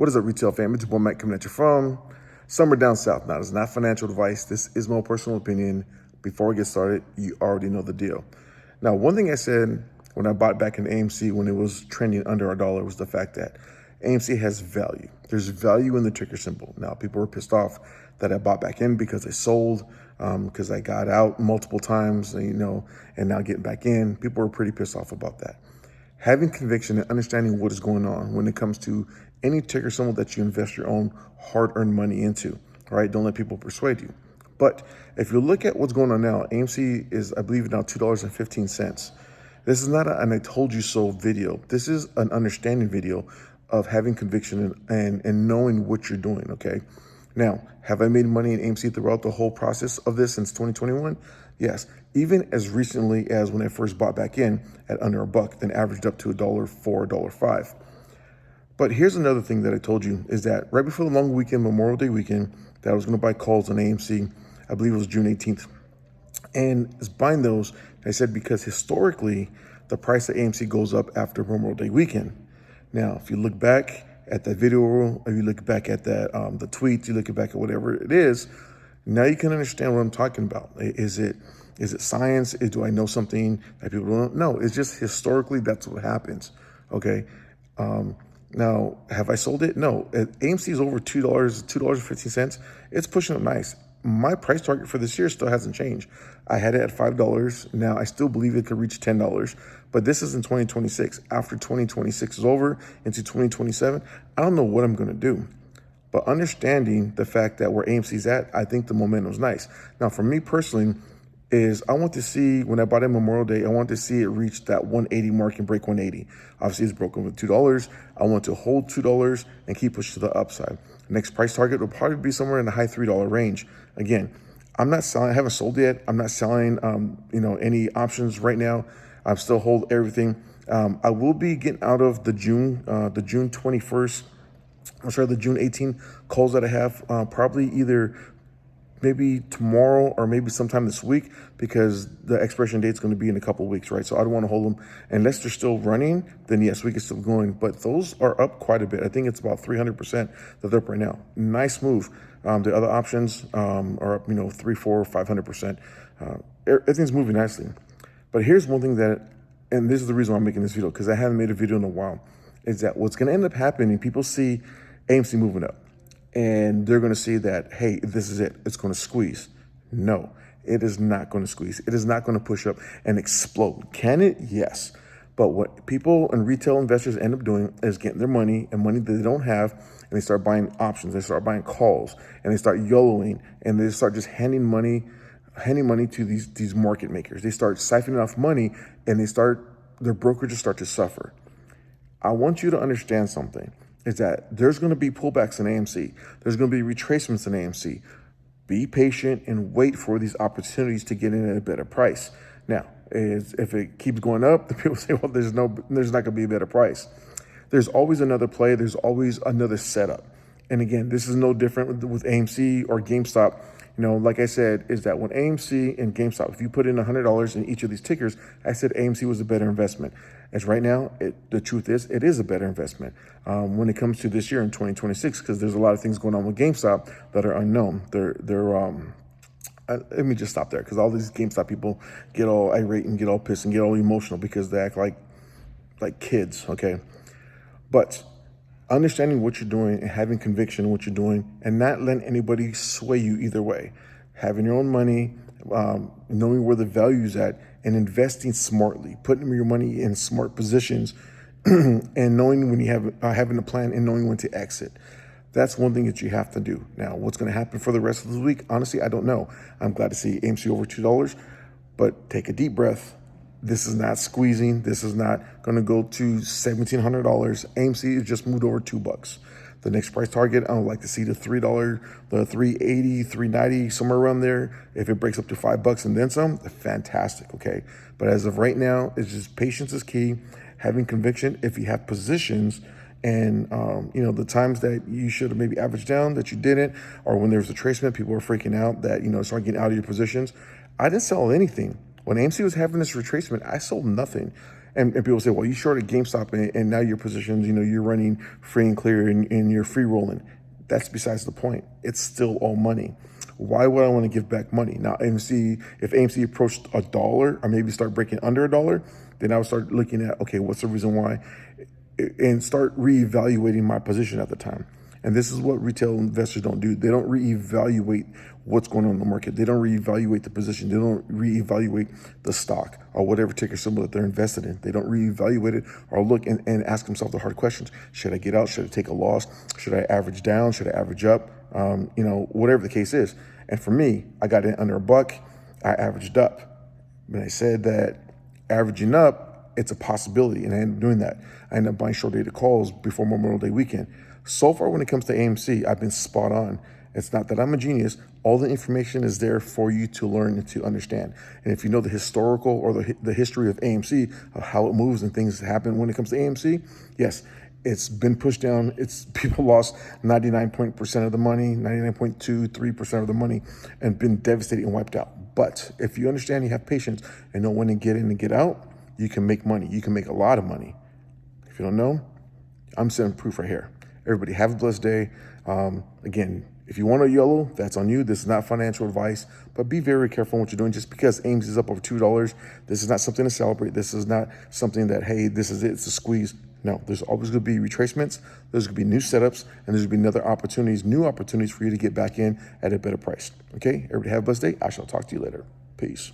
What is up, retail fam? It's your boy Mike coming at you from somewhere down south. Now, it's not financial advice. This is my personal opinion. Before we get started, you already know the deal. Now, one thing I said when I bought back in AMC when it was trending under $1 was the fact that AMC has value. There's value in the ticker symbol. Now, people were pissed off that I bought back in because I sold, because I got out multiple times, and now getting back in. People were pretty pissed off about that. Having conviction and understanding what is going on when it comes to any ticker symbol that you invest your own hard-earned money into, right? Don't let people persuade you. But if you look at what's going on now, AMC is, I believe, now $2.15. This is not an I told you so video. This is an understanding video of having conviction and knowing what you're doing, okay? Now, have I made money in AMC throughout the whole process of this since 2021? Yes. Even as recently as when I first bought back in at under $1, then averaged up to $1.04, $1.05. But here's another thing that I told you is that right before the long weekend, Memorial Day weekend, that I was going to buy calls on AMC. I believe it was June 18th. And as buying those, I said because historically, the price of AMC goes up after Memorial Day weekend. Now, if you look back at that video, or you look back at that the tweets, you look back at whatever it is, now you can understand what I'm talking about. Is it science? Do I know something that people don't know? No, it's just historically that's what happens. Okay. Now, have I sold it? No. AMC is over $2, $2.15. It's pushing up nice. My price target for this year still hasn't changed. I had it at $5. Now, I still believe it could reach $10, but this is in 2026. After 2026 is over into 2027, I don't know what I'm going to do. But understanding the fact that where AMC's at, I think the momentum's nice. Now, for me personally, I want to see, when I bought it Memorial Day, I want to see it reach that 180 mark and break 180. Obviously, it's broken with $2. I want to hold $2 and keep pushing to the upside. Next price target will probably be somewhere in the high $3 range. Again, I'm not selling. I haven't sold yet. I'm not selling, any options right now. I'm still hold everything. I will be getting out of the June 21st. The June 18 calls that I have, probably either maybe tomorrow or maybe sometime this week, because the expiration date is going to be in a couple of weeks, right? So I don't want to hold them unless they're still running. Then yes, we can still going. But those are up quite a bit. I think it's about 300% that they're up right now. Nice move. The other options are up, 300, 400, 500%. Everything's moving nicely. But here's one thing and this is the reason why I'm making this video, because I haven't made a video in a while, is that what's going to end up happening, people see AMC moving up, and they're going to see that, hey, this is it. It's going to squeeze. No, it is not going to squeeze. It is not going to push up and explode. Can it? Yes. But what people and retail investors end up doing is getting their money and money that they don't have, and they start buying options. They start buying calls, and they start YOLOing, and they start just handing money to these market makers. They start siphoning off money, and their brokerages start to suffer. I want you to understand something. Is that there's going to be pullbacks in AMC. There's going to be retracements in AMC. Be patient and wait for these opportunities to get in at a better price. Now, if it keeps going up, the people say, well, there's not going to be a better price. There's always another play. There's always another setup. And again, this is no different with AMC or GameStop. Like I said, is that when AMC and GameStop, if you put in $100 in each of these tickers, I said AMC was a better investment. As right now, the truth is, it is a better investment when it comes to this year in 2026, because there's a lot of things going on with GameStop that are unknown. Let me just stop there, because all these GameStop people get all irate and get all pissed and get all emotional because they act like kids, okay? But understanding what you're doing and having conviction in what you're doing and not letting anybody sway you either way. Having your own money, knowing where the value is at, and investing smartly, putting your money in smart positions, and knowing when you have having a plan and knowing when to exit. That's one thing that you have to do. Now, what's going to happen for the rest of the week? Honestly, I don't know. I'm glad to see AMC over $2, but take a deep breath. This is not squeezing. This is not going to go to $1,700. AMC has just moved over $2. The next price target, I would like to see the $3, the $3.80, $3.90, somewhere around there. If it breaks up to $5 and then some, fantastic, okay? But as of right now, it's just patience is key. Having conviction. If you have positions and, the times that you should have maybe averaged down that you didn't, or when there's a retracement, people are freaking out that, start getting out of your positions. I didn't sell anything. When AMC was having this retracement, I sold nothing. And people say, well, you shorted GameStop and now your positions, you're running free and clear and you're free rolling. That's besides the point. It's still all money. Why would I want to give back money? Now, if AMC approached $1 or maybe start breaking under $1, then I would start looking at, okay, what's the reason why? And start reevaluating my position at the time. And this is what retail investors don't do. They don't reevaluate what's going on in the market. They don't reevaluate the position. They don't reevaluate the stock or whatever ticker symbol that they're invested in. They don't reevaluate it or look and ask themselves the hard questions. Should I get out? Should I take a loss? Should I average down? Should I average up? Whatever the case is. And for me, I got in under $1. I averaged up. When I said that averaging up, it's a possibility, and I ended up doing that. I ended up buying short-dated calls before Memorial Day weekend. So far, when it comes to AMC, I've been spot on. It's not that I'm a genius. All the information is there for you to learn and to understand. And if you know the historical or the history of AMC, of how it moves and things that happen when it comes to AMC, yes, it's been pushed down. People lost 99% of the money, 99.23% of the money, and been devastated and wiped out. But if you understand, you have patience, and know when to get in and get out, you can make money. You can make a lot of money. If you don't know, I'm setting proof right here. Everybody have a blessed day. Again, if you want a YOLO, that's on you. This is not financial advice, but be very careful in what you're doing. Just because AMC is up over $2, this is not something to celebrate. This is not something that, hey, this is it, it's a squeeze. No, there's always going to be retracements. There's going to be new setups, and there's going to be new opportunities for you to get back in at a better price. Okay, everybody have a blessed day. I shall talk to you later. Peace.